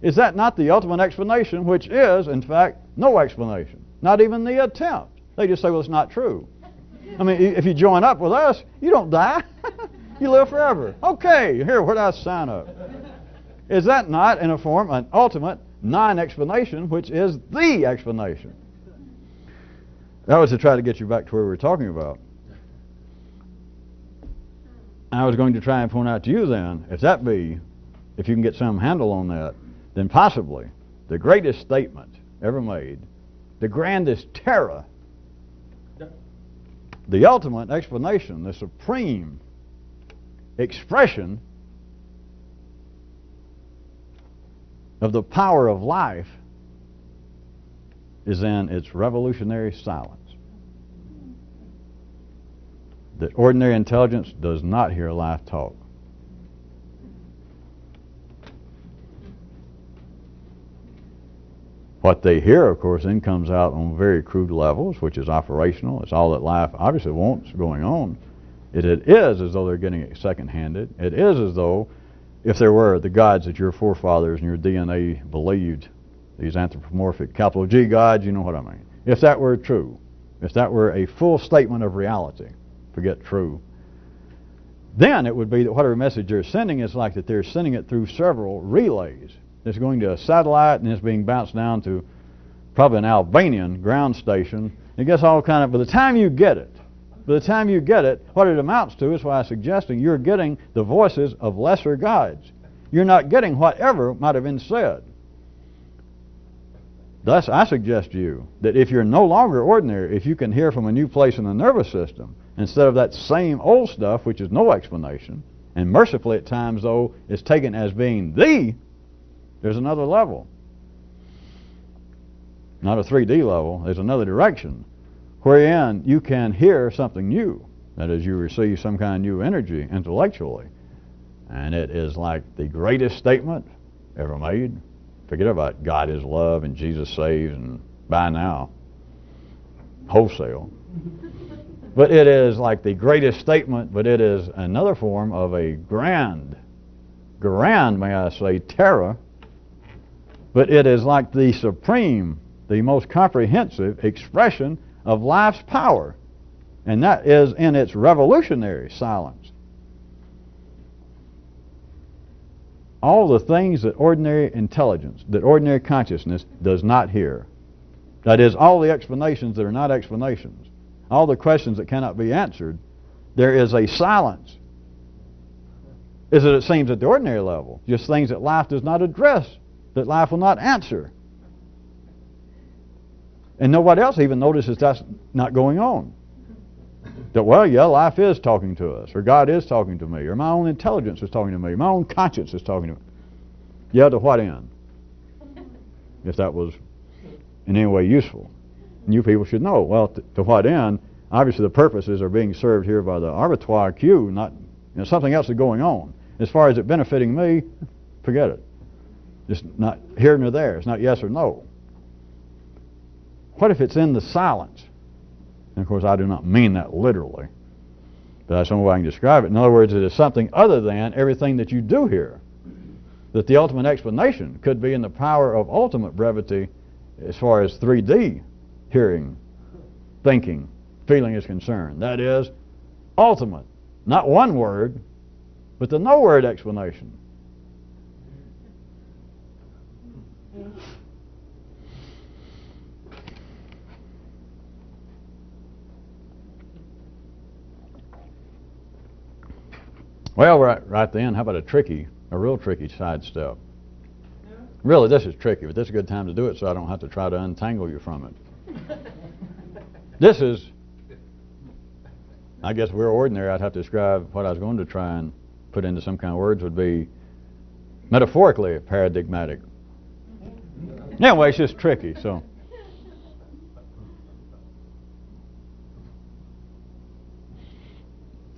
Is that not the ultimate explanation, which is, in fact, no explanation? Not even the attempt. They just say, well, it's not true. I mean, if you join up with us, you don't die. You live forever. Okay, here, where do I sign up? Is that not, in a form, an ultimate non-explanation, which is the explanation? That was to try to get you back to where we were talking about. I was going to try and point out to you then, if you can get some handle on that, then possibly the greatest statement ever made, the grandest terror, the ultimate explanation, the supreme expression of the power of life is in its revolutionary silence. That ordinary intelligence does not hear life talk. What they hear, of course, then comes out on very crude levels, which is operational. It's all that life obviously wants going on. It is as though they're getting it second-handed. It is as though, if there were the gods that your forefathers and your DNA believed, these anthropomorphic capital G gods, you know what I mean. If that were true, if that were a full statement of reality, forget true, then it would be that whatever message they're sending is like that they're sending it through several relays. It's going to a satellite and it's being bounced down to probably an Albanian ground station. It gets all kind of, by the time you get it, what it amounts to is why I'm suggesting you're getting the voices of lesser gods. You're not getting whatever might have been said. Thus, I suggest to you that if you're no longer ordinary, if you can hear from a new place in the nervous system, instead of that same old stuff, which is no explanation, and mercifully at times, though, is taken as being there's another level. Not a 3D level, there's another direction, wherein you can hear something new. That is, you receive some kind of new energy intellectually. And it is like the greatest statement ever made. Forget about God is love and Jesus saves and buy now, wholesale. But it is like the greatest statement, but it is another form of a grand, may I say, terror. But it is like the supreme, the most comprehensive expression of life's power. And that is in its revolutionary silence. All the things that ordinary intelligence, that ordinary consciousness does not hear. That is, all the explanations that are not explanations. All the questions that cannot be answered, there is a silence. As it seems at the ordinary level, just things that life does not address, that life will not answer. And nobody else even notices that's not going on. That, well, yeah, life is talking to us, or God is talking to me, or my own intelligence is talking to me, my own conscience is talking to me. Yeah, to what end? If that was in any way useful. And you people should know, well, to what end? Obviously the purposes are being served here by the arbitrary cue, not something else is going on. As far as it benefiting me, forget it. It's not here nor there. It's not yes or no. What if it's in the silence? And of course I do not mean that literally, but that's some way I can describe it. In other words, it is something other than everything that you do hear. That the ultimate explanation could be in the power of ultimate brevity as far as 3D hearing, thinking, feeling is concerned. That is ultimate. Not one word, but the no word explanation. Well, right then, how about a real tricky sidestep? Really, this is tricky, but this is a good time to do it so I don't have to try to untangle you from it. This is, I guess if we're ordinary, I'd have to describe what I was going to try and put into some kind of words would be metaphorically paradigmatic. Anyway, it's just tricky, so.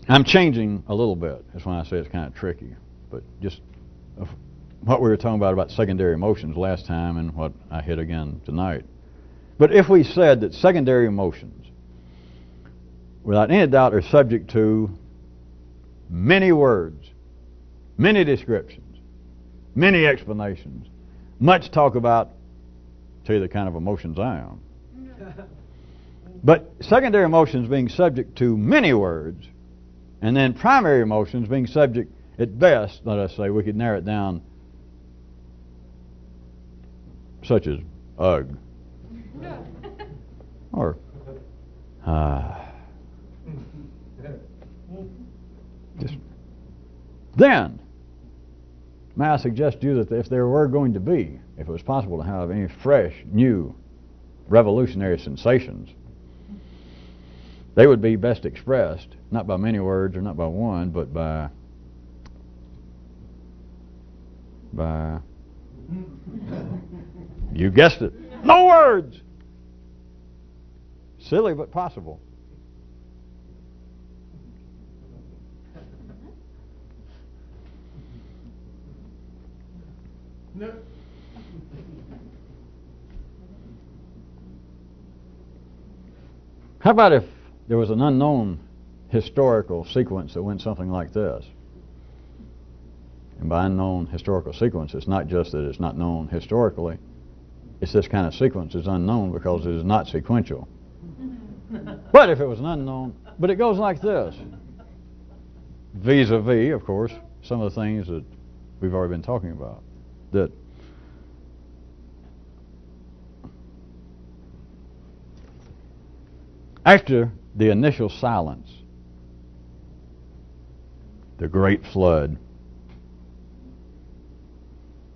I'm changing a little bit. That's when I say it's kind of tricky. But just what we were talking about secondary emotions last time and what I hit again tonight. But if we said that secondary emotions, without any doubt, are subject to many words, many descriptions, many explanations, much talk about, tell you the kind of emotions I am. But secondary emotions being subject to many words, and then primary emotions being subject, at best, let us say, we could narrow it down, such as ugh, or just. Then, may I suggest to you that if there were going to be, if it was possible to have any fresh, new, revolutionary sensations, they would be best expressed, not by many words or not by one, but by you guessed it, no words. Silly but possible. No. How about if there was an unknown historical sequence that went something like this? And by unknown historical sequence, it's not just that it's not known historically. It's this kind of sequence is unknown because it is not sequential. But if it was an unknown, but it goes like this. Vis-a-vis, of course, some of the things that we've already been talking about. That after the initial silence, the great flood,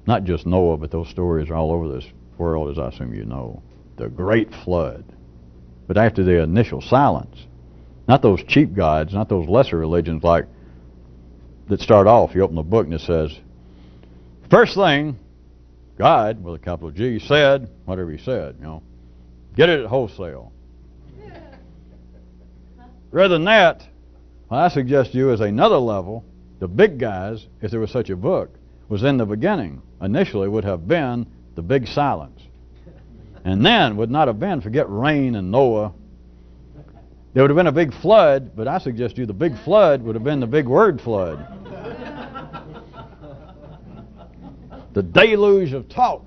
not just Noah, but those stories are all over this world, as I assume you know. The great flood. But after the initial silence, Not those cheap gods, not those lesser religions like that start off. You open the book and it says, first thing, God, with a capital G, said whatever he said, you know. Get it at wholesale. Rather than that, what I suggest to you is another level. The big guys, if there was such a book, was in the beginning. Initially would have been the big silence. And then would not have been, forget rain and Noah. There would have been a big flood, but I suggest to you the big flood would have been the big word flood. The deluge of talk.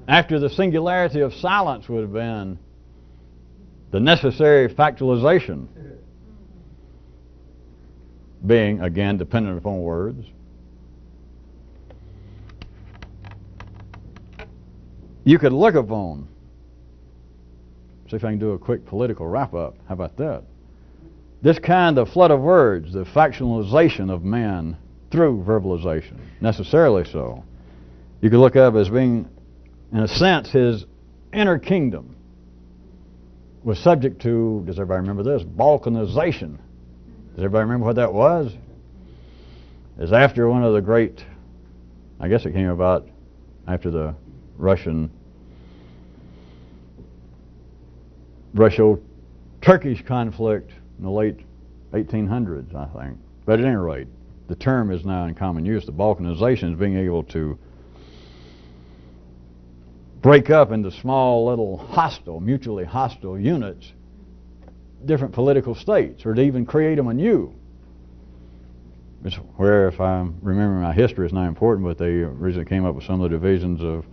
After the singularity of silence would have been the necessary factualization, being, again, dependent upon words. You could look upon, see if I can do a quick political wrap-up. How about that? This kind of flood of words, the factionalization of man through verbalization, necessarily so. You could look up as being, in a sense, his inner kingdom was subject to, does everybody remember this, balkanization. Does everybody remember what that was? It's after one of the great, I guess it came about after the Russo-Turkish conflict in the late 1800s, I think. But at any rate, the term is now in common use. The balkanization is being able to break up into small little hostile, mutually hostile units, different political states, or to even create them anew. It's where, if I remember my history, it's not important, but they originally came up with some of the divisions of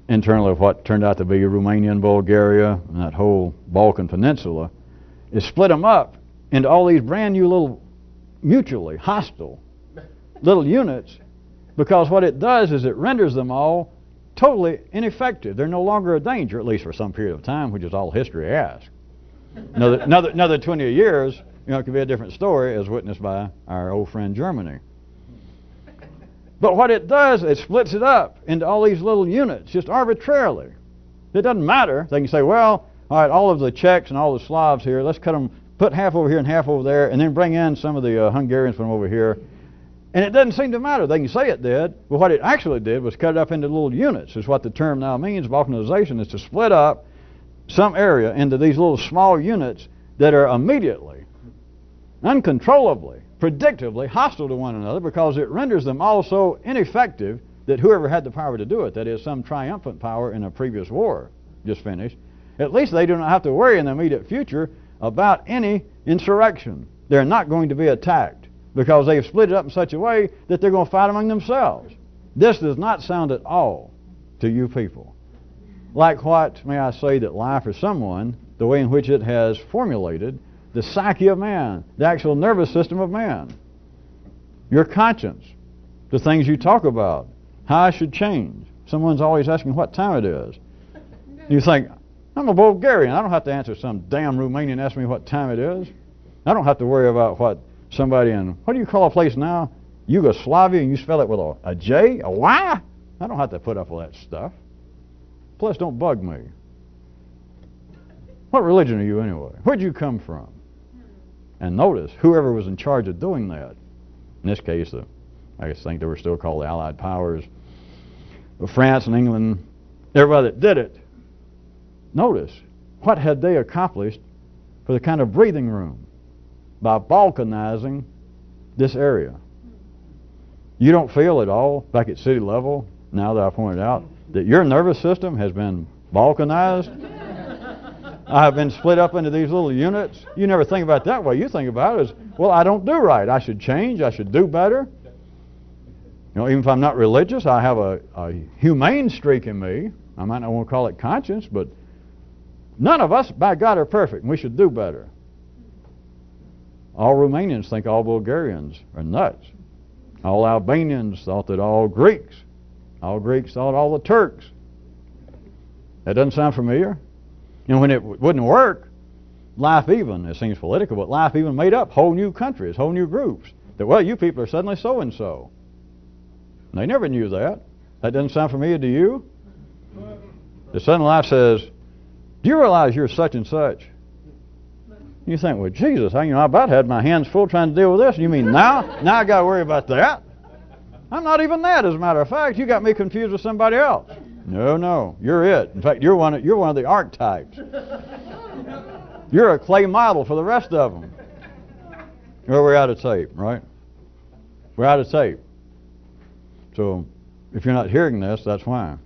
internally of what turned out to be Romania and Bulgaria, and that whole Balkan Peninsula, is split them up into all these brand new little mutually hostile little units, because what it does is it renders them all totally ineffective. They're no longer a danger, at least for some period of time, which is all history asks. Another 20 years, you know, it could be a different story, as witnessed by our old friend Germany. But what it does, it splits it up into all these little units, just arbitrarily. It doesn't matter. They can say, well, all right, all of the Czechs and all the Slavs here, let's cut them, put half over here and half over there, and then bring in some of the Hungarians from over here. And it doesn't seem to matter. They can say it did, but what it actually did was cut it up into little units, is what the term now means. Balkanization is to split up some area into these little small units that are immediately, uncontrollably, predictably hostile to one another, because it renders them all so ineffective that whoever had the power to do it, that is some triumphant power in a previous war just finished, at least they do not have to worry in the immediate future about any insurrection. They're not going to be attacked, because they've split it up in such a way that they're going to fight among themselves. This does not sound at all to you people like what, may I say, that life or someone, the way in which it has formulated the psyche of man, the actual nervous system of man, your conscience, the things you talk about, how I should change. Someone's always asking what time it is. You think, I'm a Bulgarian. I don't have to answer some damn Romanian asking me what time it is. I don't have to worry about what somebody in, what do you call a place now? Yugoslavia, and you spell it with a J, a Y? I don't have to put up with that stuff. Plus, don't bug me. What religion are you anyway? Where'd you come from? And notice, whoever was in charge of doing that, in this case, I think they were still called the Allied Powers, but France and England, everybody that did it, notice, what had they accomplished for the kind of breathing room by balkanizing this area? You don't feel at all, back at city level, now that I pointed out, that your nervous system has been balkanized? I have been split up into these little units. You never think about it that way. You think about it as, well, I don't do right. I should change. I should do better. You know, even if I'm not religious, I have a humane streak in me. I might not want to call it conscience, but none of us, by God, are perfect, and we should do better. All Romanians think all Bulgarians are nuts. All Albanians thought that all Greeks thought all the Turks. That doesn't sound familiar? You know, when it wouldn't work, life even, it seems political, but life even made up whole new countries, whole new groups. That, well, you people are suddenly so-and-so. They never knew that. That doesn't sound familiar to you? The sudden life says, Do you realize you're such and such? You think, well, Jesus, I about had my hands full trying to deal with this. You mean now I got to worry about that? I'm not even that, as a matter of fact. You got me confused with somebody else. No, you're it. In fact, you're one of the archetypes. You're a clay model for the rest of them. Well, we're out of tape, right? We're out of tape. So if you're not hearing this, that's why.